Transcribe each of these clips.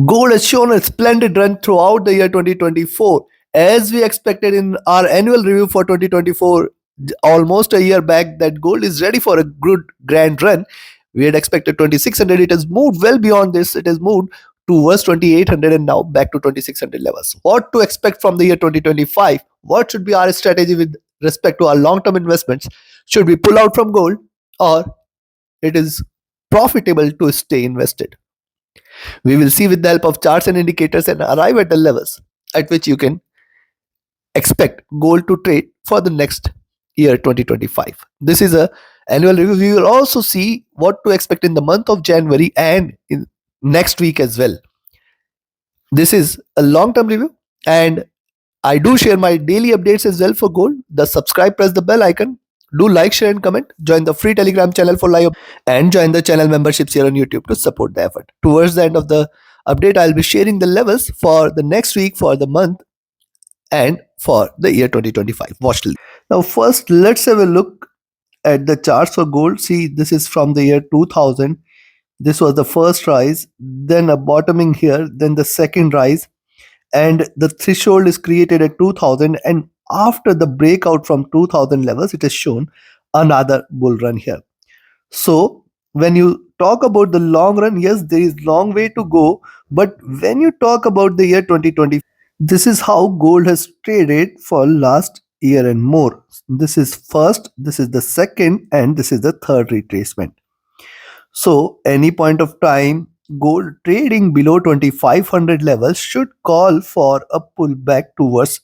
Gold has shown a splendid run throughout the year 2024. As we expected in our annual review for 2024, almost a year back, that gold is ready for a good grand run. We had expected 2600. It has moved well beyond this. It has moved towards 2800 and now back to 2600 levels. What to expect from the year 2025? What should be our strategy with respect to our long term investments? Should we pull out from gold, or it is profitable to stay invested? We will see with the help of charts and indicators and arrive at the levels at which you can expect gold to trade for the next year 2025. This is a annual review. We will also see what to expect in the month of January and in next week as well. This is a long term review, and I do share my daily updates as well for gold. The subscribe, press the bell icon. Do like, share, and comment. Join the free Telegram channel for live and join the channel memberships here on YouTube to support the effort. Towards the end of the update, I'll be sharing the levels for the next week, for the month, and for the year 2025. Watch till now. First, let's have a look at the charts for gold. See, this is from the year 2000. This was the first rise, then a bottoming here, then the second rise, and the threshold is created at 2000, and after the breakout from 2000 levels it is shown another bull run here. So when you talk about the long run, yes, there is long way to go, but when you talk about the year 2020, this is how gold has traded for last year and more. This is first, this is the second, and this is the third retracement. So any point of time, gold trading below 2500 levels should call for a pullback towards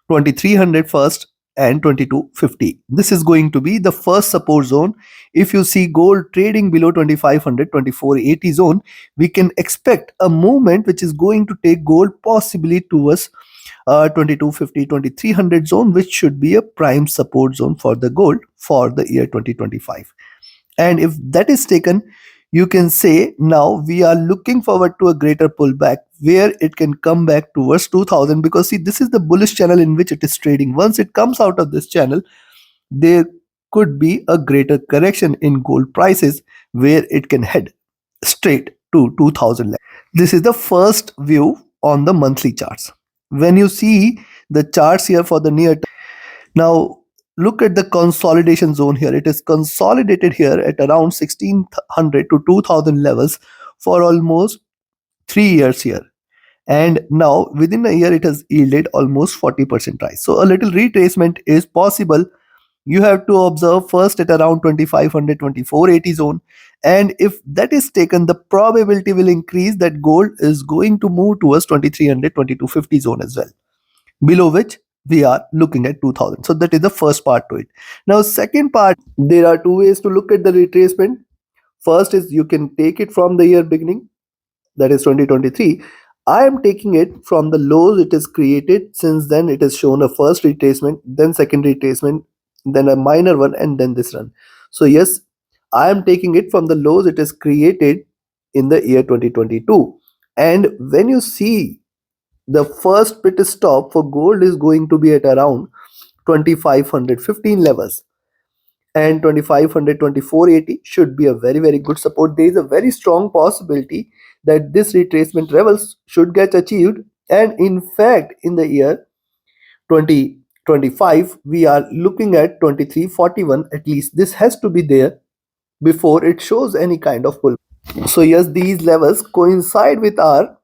2300 first and 2250. This is going to be the first support zone. If you see gold trading below 2500, 2480 zone, we can expect a movement which is going to take gold possibly towards 2250, 2300 zone, which should be a prime support zone for the gold for the year 2025. And if that is taken, you can say now we are looking forward to a greater pullback where it can come back towards 2000, because see, this is the bullish channel in which it is trading. Once it comes out of this channel, there could be a greater correction in gold prices where it can head straight to 2000. This is the first view on the monthly charts. When you see the charts here for the near term, now look at the consolidation zone here. It is consolidated here at around 1600 to 2000 levels for almost 3 years here, and now within a year it has yielded almost 40% rise. So a little retracement is possible. You have to observe first at around 2500, 2480 zone, and if that is taken, the probability will increase that gold is going to move towards 2300, 2250 zone as well, below which we are looking at 2000. So that is the first part to it. Now second part, there are two ways to look at the retracement. First is you can take it from the year beginning, that is 2023. I am taking it from the lows it is created. Since then it has shown a first retracement, then second retracement, then a minor one, and then this run. So yes, I am taking it from the lows it is created in the year 2022. And when you see the first pit stop for gold is going to be at around 2515 levels, and 2500, 2480 should be a very good support. There is a very strong possibility that this retracement levels should get achieved, and in fact in the year 2025 we are looking at 2341. At least this has to be there before it shows any kind of pull. So yes, these levels coincide with our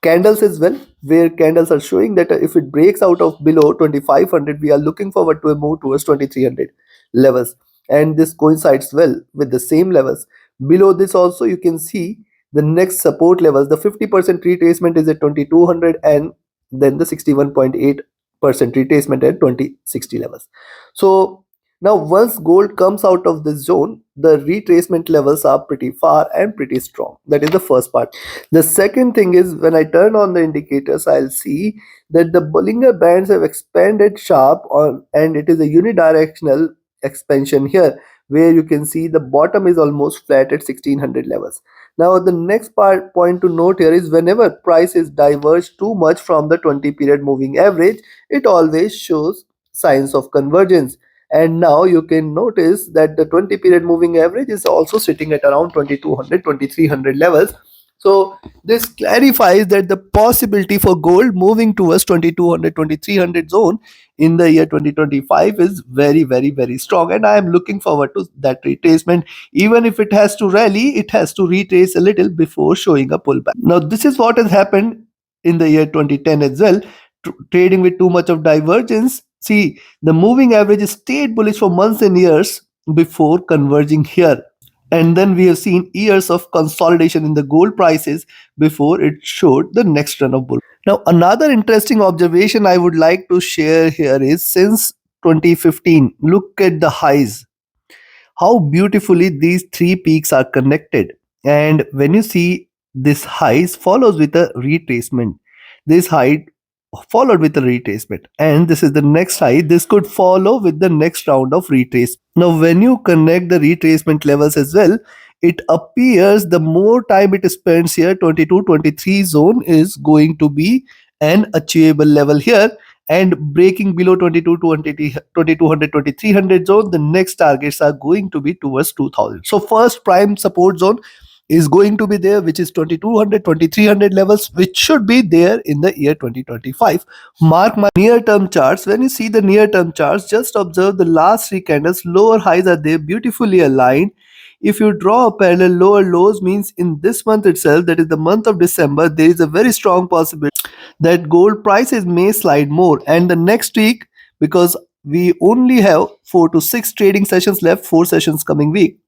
candles as well, where candles are showing that if it breaks out of below 2500, we are looking forward to a move towards 2300 levels, and this coincides well with the same levels. Below this also you can see the next support levels. The 50% retracement is at 2200, and then the 61.8% retracement at 2060 levels. So now once gold comes out of this zone, the retracement levels are pretty far and pretty strong. That is the first part. The second thing is, when I turn on the indicators, I'll see that the Bollinger Bands have expanded sharp on, and it is a unidirectional expansion here, where you can see the bottom is almost flat at 1600 levels. Now the next point to note here is, whenever prices diverge too much from the 20 period moving average, it always shows signs of convergence. And now you can notice that the 20 period moving average is also sitting at around 2200, 2300 levels, So this clarifies that the possibility for gold moving towards 2200, 2300 zone in the year 2025 is very, very, very strong. And I am looking forward to that retracement. Even if it has to rally, it has to retrace a little before showing a pullback. Now, this is what has happened in the year 2010 as well. Trading with too much of divergence. See, the moving average stayed bullish for months and years before converging here, and then we have seen years of consolidation in the gold prices before it showed the next run of bull. Now, another interesting observation I would like to share here is since 2015, look at the highs, how beautifully these three peaks are connected. And when you see this highs follows with a retracement, this high followed with a retracement, and this is the next high. This could follow with the next round of retrace. Now, when you connect the retracement levels as well, it appears the more time it spends here, 22-23 zone is going to be an achievable level here, and breaking below 22 to 2200 2300 zone, the next targets are going to be towards 2000. So first prime support zone is going to be there, which is 2200 2300 levels, which should be there in the year 2025. Mark my near term charts. When you see the near term charts, just observe the last three candles, lower highs are there beautifully aligned. If you draw a parallel lower lows, means in this month itself, that is the month of December, there is a very strong possibility that gold prices may slide more. And the next week, because we only have 4 to 6 trading sessions left, 4 sessions coming week,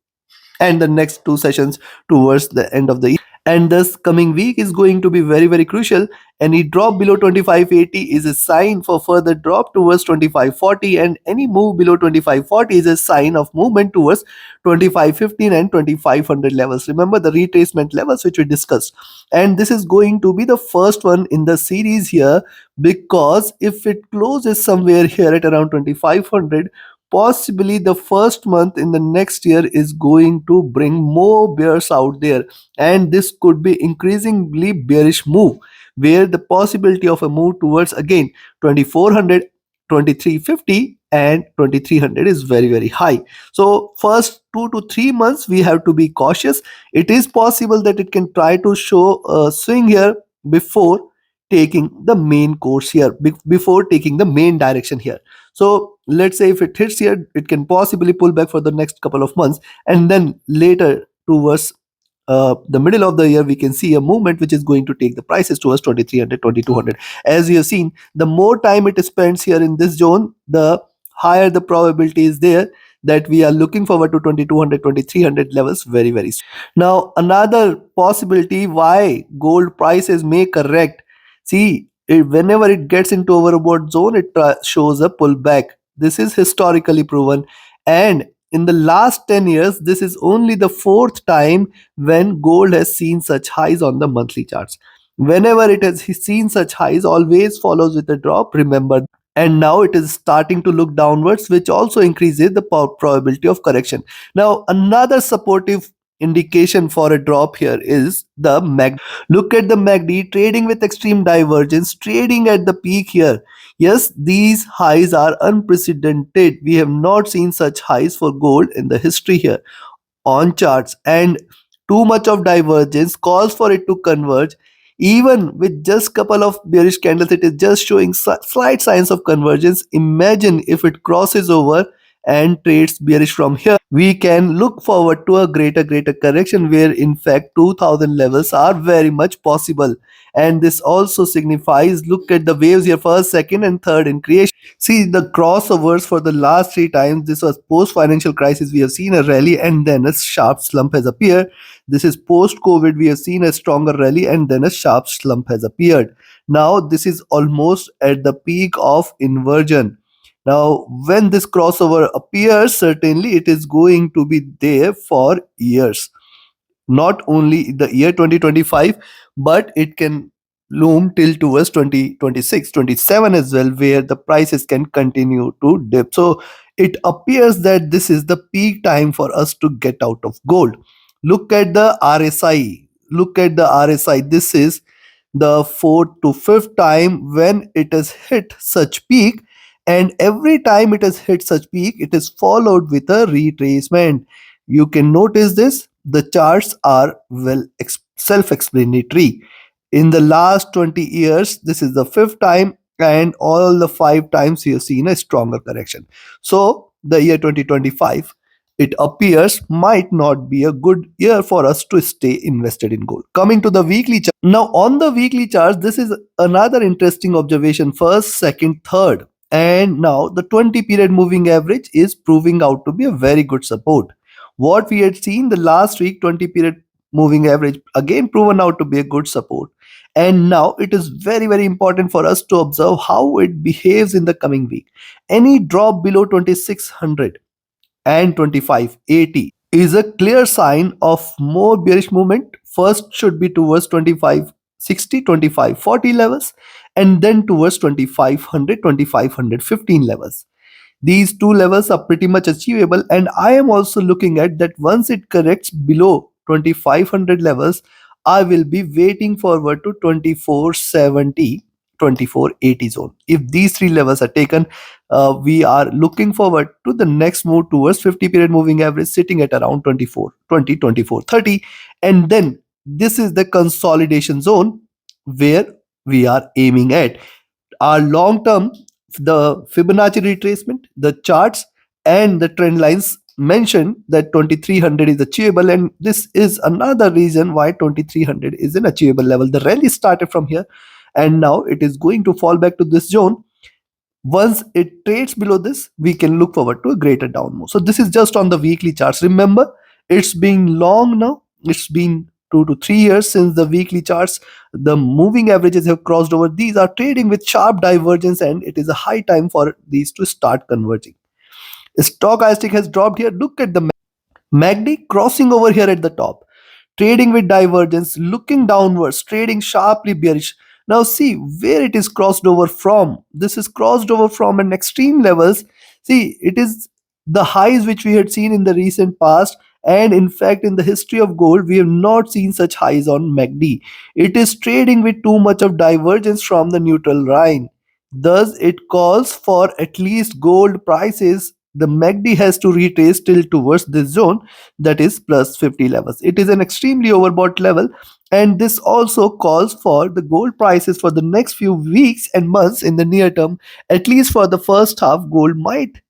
and the next 2 sessions towards the end of the year. And this coming week is going to be very, very crucial. Any drop below 2580 is a sign for further drop towards 2540, and any move below 2540 is a sign of movement towards 2515 and 2500 levels. Remember the retracement levels which we discussed. And this is going to be the first one in the series here, because if it closes somewhere here at around 2500, possibly the first month in the next year is going to bring more bears out there, and this could be increasingly bearish move, where the possibility of a move towards again 2400, 2350 and 2300 is very, very high. So first 2 to 3 months we have to be cautious. It is possible that it can try to show a swing here before taking the main course here, before taking the main direction here. So let's say if it hits here, it can possibly pull back for the next couple of months, and then later towards the middle of the year, we can see a movement which is going to take the prices towards 2300, 2200. As you have seen, the more time it spends here in this zone, the higher the probability is there that we are looking forward to 2200, 2300 levels very, very soon. Now, another possibility why gold prices may correct. See, whenever it gets into overbought zone, it shows a pullback. This is historically proven, and in the last 10 years, this is only the fourth time when gold has seen such highs on the monthly charts. Whenever it has seen such highs, always follows with a drop, remember. And now it is starting to look downwards, which also increases the probability of correction. Now, another supportive indication for a drop here is the MACD. Look at the MACD trading with extreme divergence, trading at the peak here. Yes, these highs are unprecedented. We have not seen such highs for gold in the history here on charts, and too much of divergence calls for it to converge. Even with just couple of bearish candles, it is just showing slight signs of convergence. Imagine if it crosses over and trades bearish from here, we can look forward to a greater correction, where in fact 2000 levels are very much possible. And this also signifies, look at the waves here, first, second and third in creation. See the crossovers for the last three times. This was post financial crisis. We have seen a rally and then a sharp slump has appeared. This is post COVID. We have seen a stronger rally and then a sharp slump has appeared. Now this is almost at the peak of inversion. Now, when this crossover appears, certainly it is going to be there for years, not only the year 2025, but it can loom till towards 2026, 27 as well, where the prices can continue to dip. So it appears that this is the peak time for us to get out of gold. Look at the RSI. Look at the RSI. This is the fourth to fifth time when it has hit such peak, and every time it has hit such peak, it is followed with a retracement. You can notice this. The charts are self-explanatory. In the last 20 years, this is the fifth time, and all the five times we have seen a stronger correction. So, the year 2025, it appears, might not be a good year for us to stay invested in gold. Coming to the weekly chart. Now, on the weekly charts, this is another interesting observation: first, second, third. And now the 20 period moving average is proving out to be a very good support. What we had seen the last week, 20 period moving average, again proven out to be a good support. And now it is very, very important for us to observe how it behaves in the coming week. Any drop below 2600 and 2580 is a clear sign of more bearish movement. First should be towards 2560, 2540 levels, and then towards 2500, 2515 levels. These two levels are pretty much achievable, and I am also looking at that once it corrects below 2500 levels, I will be waiting forward to 2470, 2480 zone. If these three levels are taken, we are looking forward to the next move towards 50 period moving average sitting at around 2420, 2430, and then this is the consolidation zone where we are aiming at. Our long term, the Fibonacci retracement, the charts, and the trend lines mention that 2300 is achievable, and this is another reason why 2300 is an achievable level. The rally started from here, and now it is going to fall back to this zone. Once it trades below this, we can look forward to a greater down move. So this is just on the weekly charts. Remember, it's been long now. It's been 2 to 3 years since the weekly charts, the moving averages have crossed over. These are trading with sharp divergence, and it is a high time for these to start converging. Stochastic has dropped here. Look at the MACD crossing over here at the top, trading with divergence, looking downwards, trading sharply bearish. Now see where it is crossed over from. This is crossed over from an extreme levels. See, it is the highs which we had seen in the recent past, and in fact in the history of gold we have not seen such highs on MACD. It is trading with too much of divergence from the neutral line. Thus it calls for at least gold prices. The MACD has to retrace till towards this zone, that is plus 50 levels. It is an extremely overbought level, and this also calls for the gold prices for the next few weeks and months in the near term. At least for the first half, gold might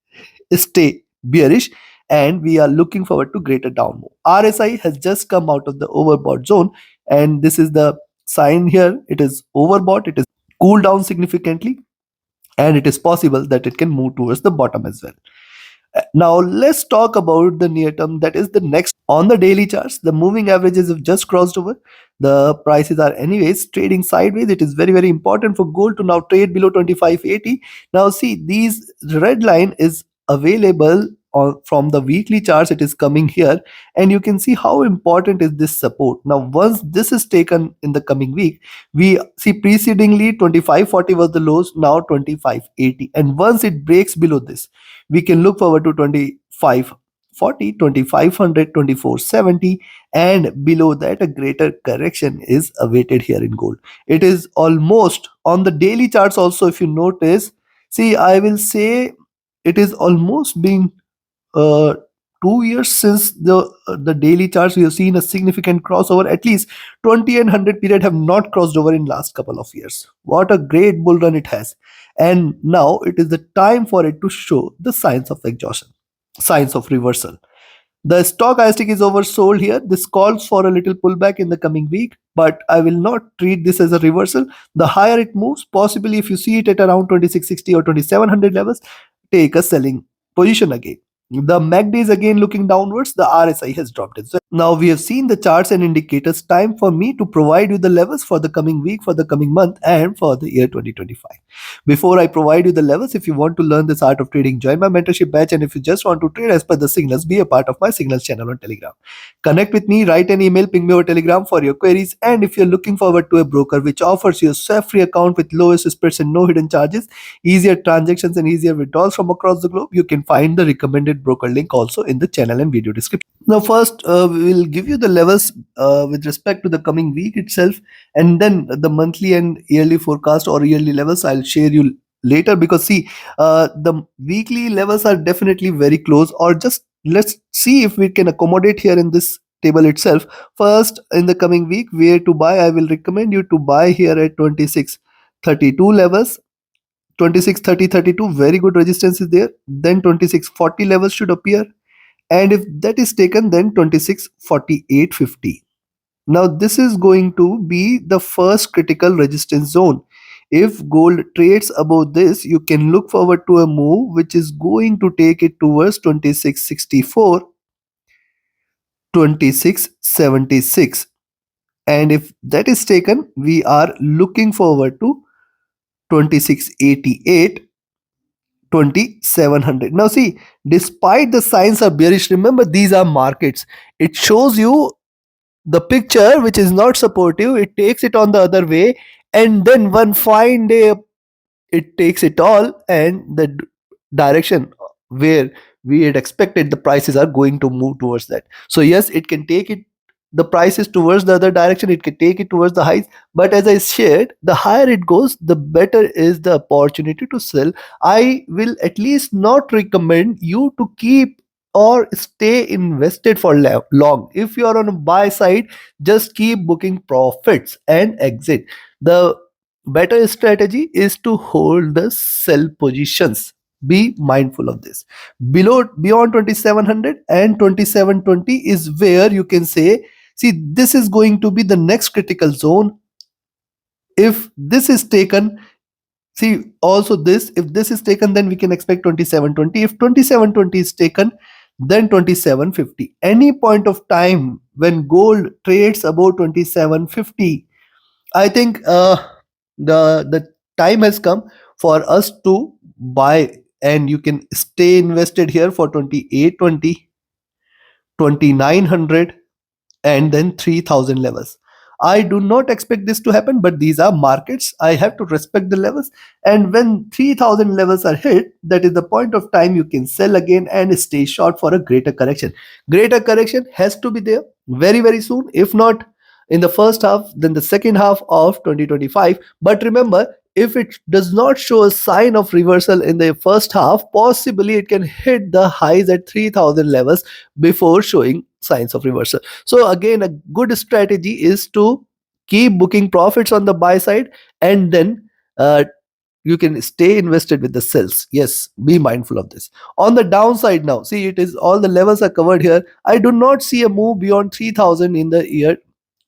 stay bearish, and we are looking forward to greater down move. RSI has just come out of the overbought zone, and this is the sign here. It is overbought, it is cooled down significantly, and it is possible that it can move towards the bottom as well. Now let's talk about the near term, that is the next. On the daily charts, the moving averages have just crossed over. The prices are anyways trading sideways. It is very, very important for gold to now trade below 2580. Now see, these red line is available from the weekly charts. It is coming here, and you can see how important is this support. Now once this is taken in the coming week, we see precedingly 2540 was the lows, now 2580, and once it breaks below this, we can look forward to 2540, 2500, 2470, and below that a greater correction is awaited here in gold. It is almost on the daily charts also. If you notice, see, I will say it is almost been uh, 2 years since the daily charts we have seen a significant crossover. At least 20 and 100 period have not crossed over in last couple of years. What a great bull run it has, and now it is the time for it to show the signs of exhaustion, signs of reversal. The stochastic is oversold here. This calls for a little pullback in the coming week, but I will not treat this as a reversal. The higher it moves, possibly if you see it at around 2660 or 2700 levels, take a selling position again. The MACD is again looking downwards. The RSI has dropped as well. Now we have seen the charts and indicators. Time for me to provide you the levels for the coming week, for the coming month, and for the year 2025. Before I provide you the levels, if you want to learn this art of trading, join my mentorship batch. And if you just want to trade as per the signals, be a part of my signals channel on Telegram. Connect with me, write an email, ping me over Telegram for your queries. And if you're looking forward to a broker which offers you a swap-free account with lowest spreads and no hidden charges, easier transactions and easier withdrawals from across the globe, you can find the recommended broker link also in the channel and video description. Now first we will give you the levels with respect to the coming week itself, and then the monthly and yearly forecast or yearly levels I'll share you later, because see, the weekly levels are definitely very close, or just let's see if we can accommodate here in this table itself. First, in the coming week, where to buy, I will recommend you to buy here at 2632 levels. 2630-32, very good resistance is there. Then 2640 levels should appear, and if that is taken, then 2648.50. Now this is going to be the first critical resistance zone. If gold trades above this, you can look forward to a move which is going to take it towards 2664, 2676. And if that is taken, we are looking forward to 2688, 2700. Now see, despite the signs are bearish, remember these are markets. It shows you the picture which is not supportive, it takes it on the other way, and then one fine day it takes it all, and the direction where we had expected the prices are going to move towards that. So yes, it can take it, the prices towards the other direction, it can take it towards the highs, but as I shared, the higher it goes, the better is the opportunity to sell. I will at least not recommend you to keep or stay invested for long. If you are on a buy side, just keep booking profits and exit. The better strategy is to hold the sell positions. Be mindful of this. Below, beyond 2700 and 2720 is where you can say, see, this is going to be the next critical zone. If this is taken, see, also this, if this is taken, then we can expect 2720. If 2720 is taken, then 2750. Any point of time when gold trades above 2750, I think the time has come for us to buy, and you can stay invested here for 2820, 2900, and then 3000 levels. I do not expect this to happen, but these are markets. I have to respect the levels. And when 3000 levels are hit, that is the point of time you can sell again and stay short for a greater correction. Greater correction has to be there very, very soon. If not in the first half, then the second half of 2025. But remember, if it does not show a sign of reversal in the first half, possibly it can hit the highs at 3000 levels before showing signs of reversal. So again, a good strategy is to keep booking profits on the buy side, and then you can stay invested with the sells. Yes, be mindful of this. On the downside now, see, it is all the levels are covered here. I do not see a move beyond 3000 in the year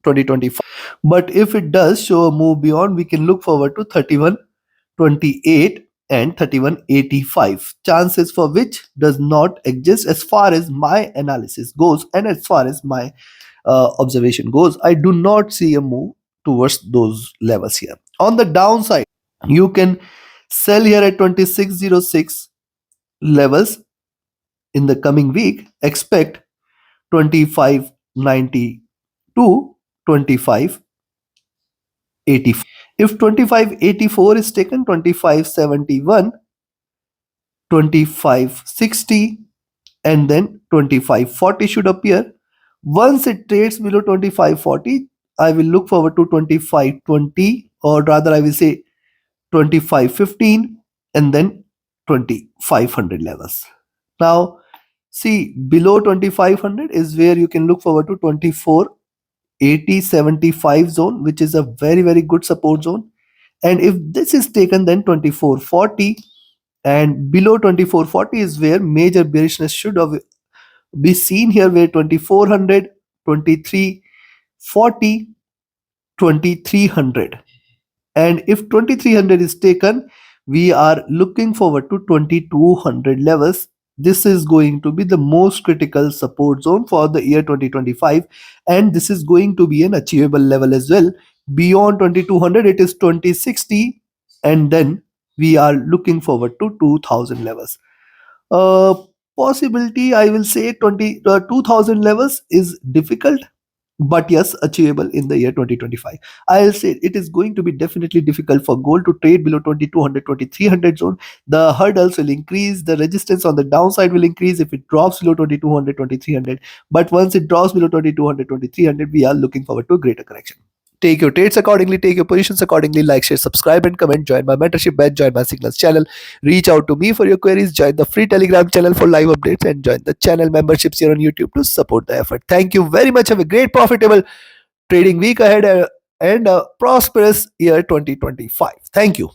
2025. But if it does show a move beyond, we can look forward to 3128 and 3185, chances for which does not exist as far as my analysis goes, and as far as my observation goes. I do not see a move towards those levels here. On the downside, you can sell here at 2606 levels. In the coming week, expect 2590 to 2584. If 2584 is taken, 2571, 2560, and then 2540 should appear. Once it trades below 2540, I will look forward to 2520, or rather I will say 2515, and then 2500 levels. Now see, below 2500 is where you can look forward to 2480-75 zone, which is a very, very good support zone. And if this is taken, then 2440, and below 2440 is where major bearishness should be seen here, where 2400, 2340, 2300. And if 2300 is taken, we are looking forward to 2200 levels. This is going to be the most critical support zone for the year 2025, and this is going to be an achievable level as well. Beyond 2200, it is 2060, and then we are looking forward to 2000 levels. uh, Possibility, I will say 2000 levels is difficult, but yes, achievable in the year 2025. I'll say it is going to be definitely difficult for gold to trade below 2200, 2300 zone. The hurdles will increase, the resistance on the downside will increase if it drops below 2200, 2300. But once it drops below 2200, 2300, we are looking forward to a greater correction. Take your trades accordingly, take your positions accordingly. Like, share, subscribe, and comment. Join my mentorship batch, join my signals channel. Reach out to me for your queries. Join the free Telegram channel for live updates, and join the channel memberships here on YouTube to support the effort. Thank you very much. Have a great, profitable trading week ahead and a prosperous year 2025. Thank you.